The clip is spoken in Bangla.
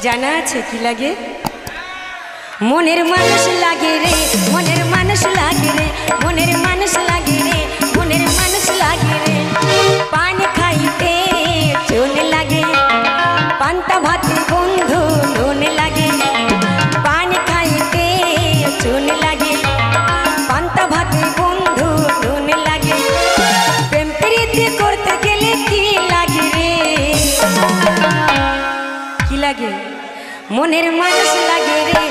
জানা আছে কি লাগে? মনের মানুষ লাগে রে, মনের মানুষ লাগে রে, মনের মানুষ লাগে রে, মনের মানুষ লাগে রে। পান খাইতে চুন লাগে, পান্তা ভাতে বন্ধু নুন লাগে। পান খাইতে চুন লাগে, পান্তা ভাতে বন্ধু নুন লাগে। প্রেম প্রীতি করতে গেলে কি লাগে রে? কি লাগে? মনের মানুষ লাগে রে।